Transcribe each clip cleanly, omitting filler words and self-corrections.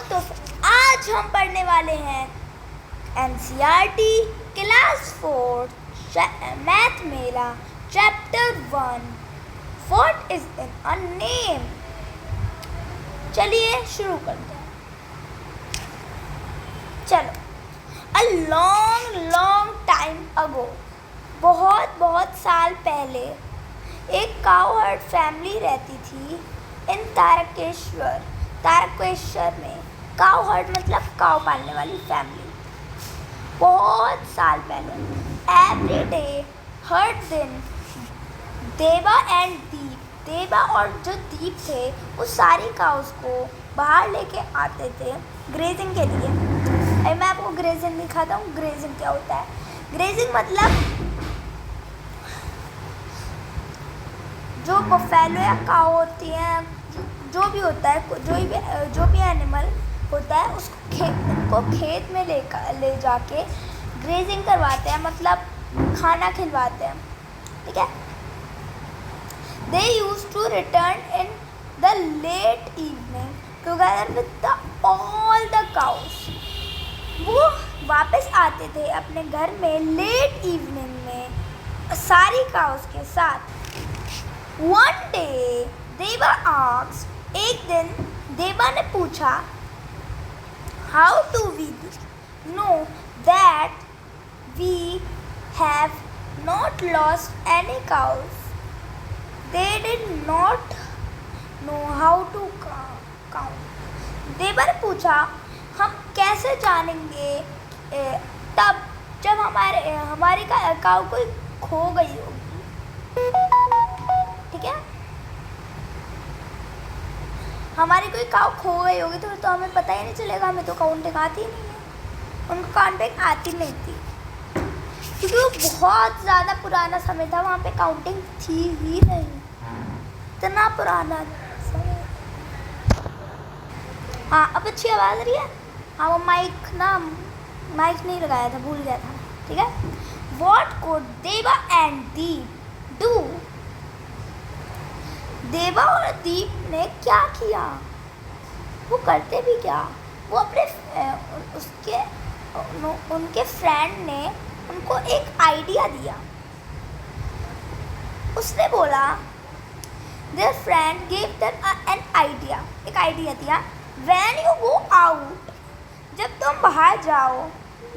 तो आज हम पढ़ने वाले हैं एनसीईआरटी क्लास 4 मैथ मेरा chapter 1 what is in a name. चलिए शुरू करते हैं। चलो, अ लॉन्ग टाइम अगो, बहुत साल पहले एक काऊ हर्ड फैमिली रहती थी इन तारकेश्वर में। काऊ हर्ड मतलब काऊ पालने वाली फैमिली। बहुत साल पहले एवरी डे हर दिन देवा और जो दीप थे वो सारी काउस को बाहर लेके आते थे ग्रेजिंग के लिए। मैं आपको ग्रेजिंग दिखाता हूँ। ग्रेजिंग क्या होता है? ग्रेजिंग मतलब जो बफेलो या काऊ होती है, जो भी होता है, जो भी एनिमल होता है उनको खेत में ले जाके ग्रेजिंग करवाते हैं, मतलब खाना खिलवाते हैं। ठीक है। They used to return in the late evening together with all the cows. वो वापस आते थे अपने घर में लेट इवनिंग में सारी काउस के साथ। One day देवा asked, एक दिन देवा ने पूछा, how do we know that we have not lost any cows? They did not know how to count. देवा ने पूछा, हम कैसे जानेंगे तब जब हमारी काऊ कोई खो गई होगी। ठीक है, हमारी कोई काऊ खो गई होगी तो हमें पता ही नहीं चलेगा, हमें तो काउंटिंग आती ही नहीं है। उनको काउंटिंग आती नहीं थी क्योंकि वो बहुत ज़्यादा पुराना समय था, वहाँ पे काउंटिंग थी ही नहीं। इतना पुराना समय। हाँ, अब अच्छी आवाज़ आ रही है। हाँ, वो माइक नहीं लगाया था, भूल गया था। ठीक है। What could देवा एंड दीप डू? देवा और दीप ने क्या किया? वो करते भी क्या? वो अपने उनके फ्रेंड ने उनको एक आइडिया दिया। उसने बोला, their friend gave them an idea, एक आइडिया दिया। when you go out, जब तुम बाहर जाओ,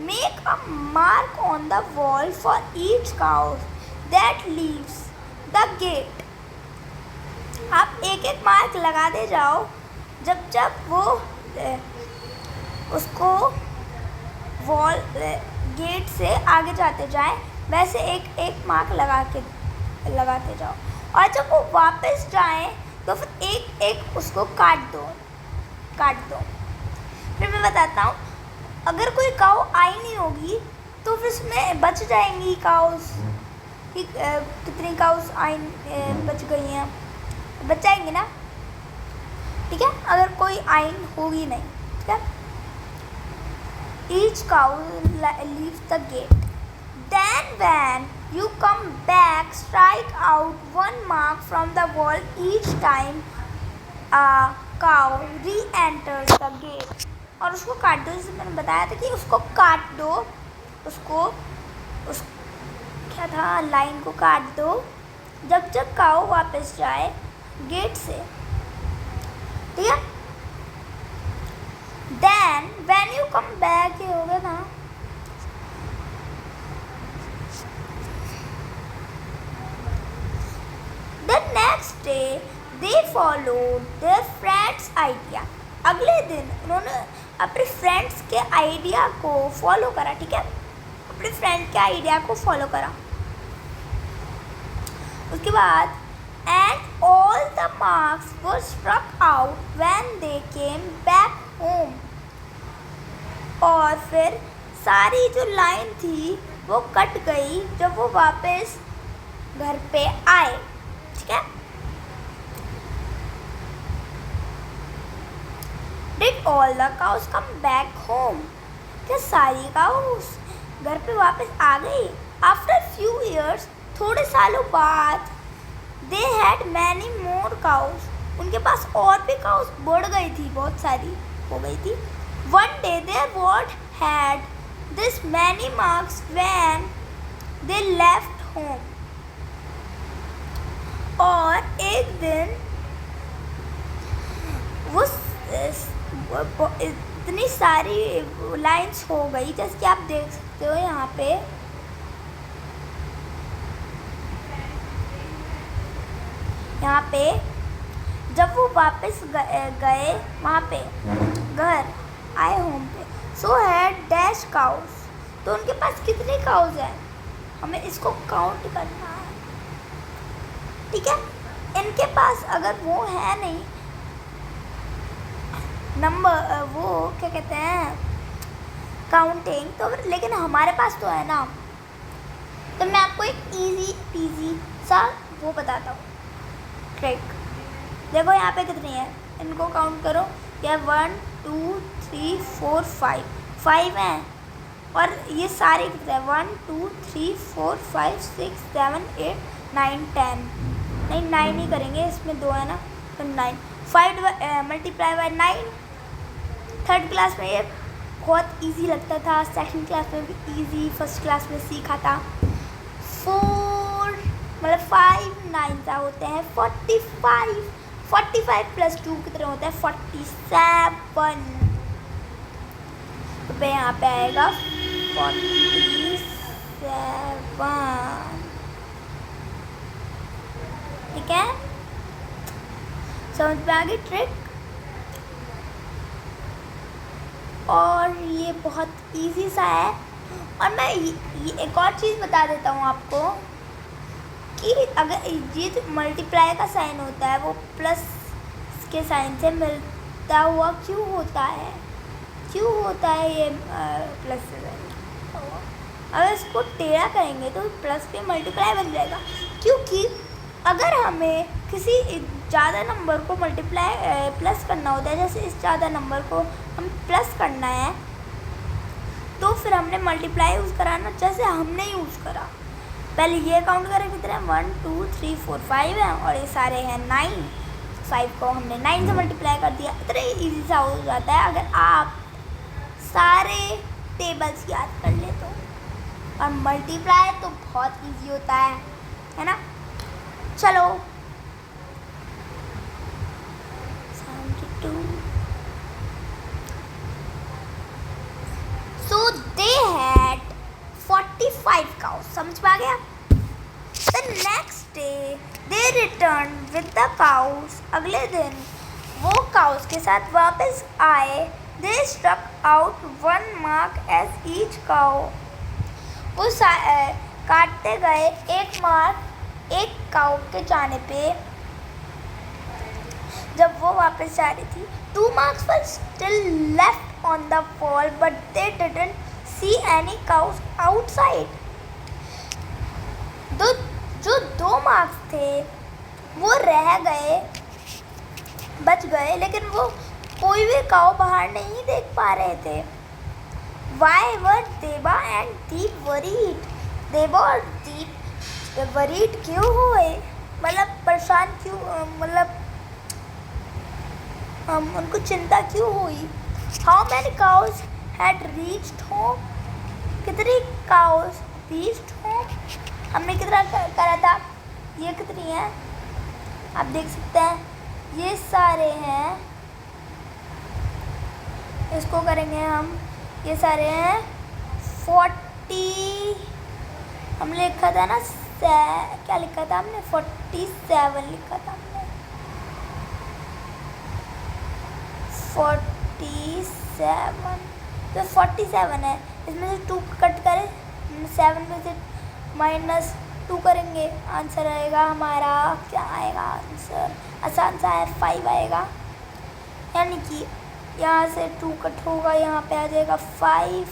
make a mark on the wall for each cow that leaves the gate. आप एक एक मार्क लगाते जाओ जब वो उसको वॉल गेट से आगे जाते जाएं, वैसे एक एक मार्क लगाते जाओ। और जब वो वापस जाएं तो फिर एक एक उसको काट दो। फिर मैं बताता हूँ, अगर कोई काऊ आई नहीं होगी तो फिर उसमें बच जाएंगी काउस। कितनी काउस बच गई हैं, बच जाएंगी ना। ठीक है, अगर कोई आई होगी नहीं। ठीक है। Each cow leaves the gate. Then when you come back, strike out one mark from the wall each time a cow re-enters the gate. और उसको काट दो, जैसे मैंने बताया था कि उसको काट दो, क्या था, लाइन को काट दो जब काऊ वापस जाए गेट से। ठीक है। Then when you come back, ये हो गया ना। The next day they followed their friend's idea. अगले दिन उन्होंने अपने फ्रेंड्स के आइडिया को फॉलो करा। ठीक है, अपने फ्रेंड के आइडिया को फॉलो करा। उसके बाद and all the marks were struck out when they came back home. और फिर सारी जो लाइन थी वो कट गई जब वो वापस घर पे आए। ठीक है। Did all the cows come back home? क्या सारी काउस घर पे वापस आ गई? After few years, थोड़े सालों बाद, they had many more cows. उनके पास और भी काउस बढ़ गई थी, बहुत सारी हो गई थी. One day their ward had this many marks when they left home. और एक दिन वो इतनी सारी लाइंस हो गई, जैसे कि आप देख सकते हो यहाँ पे. यहाँ पे जब वो वापस गए वहाँ पे घर आए होम पे, सो हैड डैश काउस. तो उनके पास कितने काउस हैं, हमें इसको काउंट करना है. ठीक है, इनके पास अगर वो है नहीं नंबर, वो क्या कहते हैं काउंटिंग, तो लेकिन हमारे पास तो है ना. तो मैं आपको एक इजी पीजी सा वो बताता हूँ ट्रिक. देखो यहाँ पे कितनी है, इनको काउंट करो. ये 1 2 3 4 5 हैं. और ये सारे कितने हैं, 1 2 3 4 5 6 7 8 9 10. नहीं 9 ही करेंगे, इसमें 2 है ना, तो 9. 5 मल्टीप्लाई बाय 9. थर्ड क्लास में ये बहुत इजी लगता था, सेकंड क्लास में भी इजी, फर्स्ट क्लास में सीखा था. 4 मतलब 5 9 होते हैं 45. 45 प्लस 2 कितने होते हैं 47. तो यहाँ पे आएगा 47. ठीक है, समझ में आ गई ट्रिक. और ये बहुत इजी सा है. और मैं ये एक और चीज़ बता देता हूँ आपको कि अगर ये जो मल्टीप्लाई का साइन होता है वो प्लस के साइन से मिलता हुआ क्यों होता है, क्यों होता है ये प्लस से साइन. अगर इसको टेढ़ा करेंगे तो प्लस पे मल्टीप्लाई बन जाएगा, क्योंकि अगर हमें किसी ज़्यादा नंबर को मल्टीप्लाई प्लस करना होता है, जैसे इस ज़्यादा नंबर को हम प्लस करना है, तो फिर हमने मल्टीप्लाई यूज़ कराना जैसे हमने यूज़ करा. पहले ये काउंट करें कितने हैं, 1 2 3 4 5 हैं, और ये सारे हैं 9. 5 को हमने 9 से मल्टीप्लाई कर दिया. इतना ईजी सा हो जाता है अगर आप सारे टेबल्स याद कर ले तो. और मल्टीप्लाई तो बहुत ईजी होता है ना. चलो 72. So they had 45 cows. समझ में आ गया. The next day they returned with the cows. अगले दिन वो cows के साथ वापस आए. They struck out 1 mark as each cow. वो काटते गए एक मार्क एक काउ के जाने पे. जब वो वापस जा रही थी, 2 marks were still left on the wall, but they didn't see any cows outside. जो 2 मार्क्स थे वो रह गए, बच गए, लेकिन वो कोई भी काउ बाहर नहीं देख पा रहे थे. Why were देवा and दीप worried? देवा और दीप worried क्यों हुए, मतलब परेशान क्यों, मतलब उनको चिंता क्यों हुई. How many cows had reached home? कितनी cows reached home? हमने कितना करा था, ये कितनी है आप देख सकते हैं, ये सारे हैं. इसको करेंगे हम, ये सारे हैं 40. हमने लिखा था ना, क्या लिखा था हमने, 47 लिखा था हमने. 47, तो 47 है. इसमें से 2 कट करें, 7 में से -2 करेंगे, आंसर आएगा हमारा, क्या आएगा आंसर, आसान सा है, 5 आएगा. यानी कि यहाँ से 2 कट होगा, यहाँ पे आ जाएगा 5,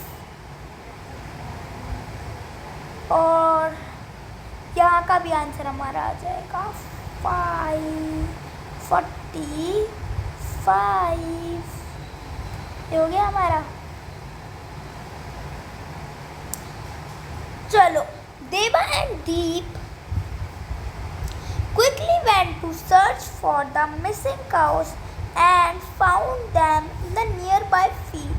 और यहाँ का भी आंसर हमारा आ जाएगा 45. ये हो गया हमारा. चलो, देवा and Deep quickly went went to search for the missing cows and found them in the nearby field.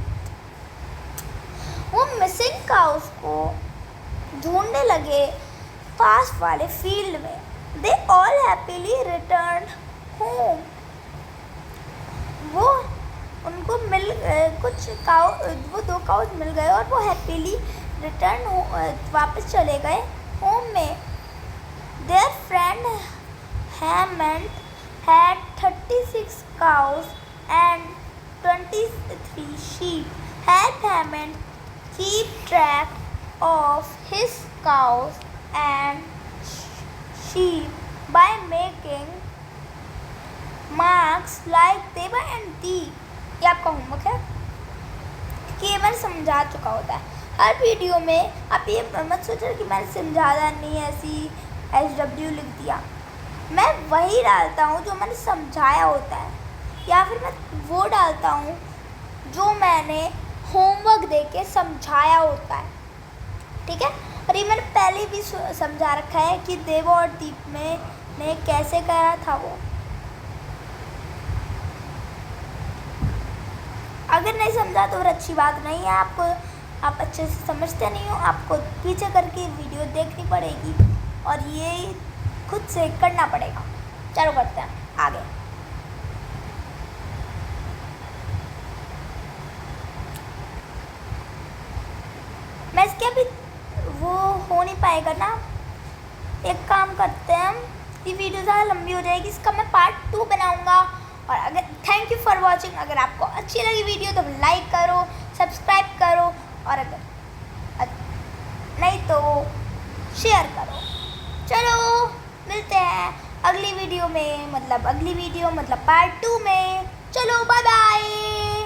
वो मिसिंग काउस को ढूंढने लगे पास वाले फील्ड में. They all happily returned home. वो उनको मिल कुछ काउ वो 2 काउस मिल गए और वो हैप्पीली वापस चले गए होम में. Their friend Hammond had 36 cows and 23 sheep. Help Hammond keep track of his cows and sheep by making marks like they were empty. ये आपका होमवर्क है कि ये मैंने समझा चुका होता है. हर वीडियो में आप ये मत सोचो कि मैंने समझाया नहीं, ऐसी SW लिख दिया. मैं वही डालता हूँ जो मैंने समझाया होता है, या फिर मैं वो डालता हूँ जो मैंने होमवर्क दे के समझाया होता है. ठीक है. और ये मैंने पहले भी समझा रखा है कि देव और दीप में ने कैसे करा था वो. अगर नहीं समझा तो फिर अच्छी बात नहीं है. आप अच्छे से समझते नहीं हो, आपको पीछे करके वीडियो देखनी पड़ेगी और ये खुद से करना पड़ेगा. चलो करते हैं आगे. मैं इसके अभी वो हो नहीं पाएगा ना. एक काम करते हैं, हम ये वीडियो ज़्यादा लंबी हो जाएगी, इसका मैं पार्ट 2 बनाऊंगा. और अगर थैंक यू फॉर वॉचिंग. अगर आपको अच्छी लगी वीडियो तो लाइक करो, सब्सक्राइब करो, और अगर नहीं तो शेयर करो. चलो मिलते हैं अगली वीडियो में, मतलब पार्ट 2 में. चलो बाय बाय.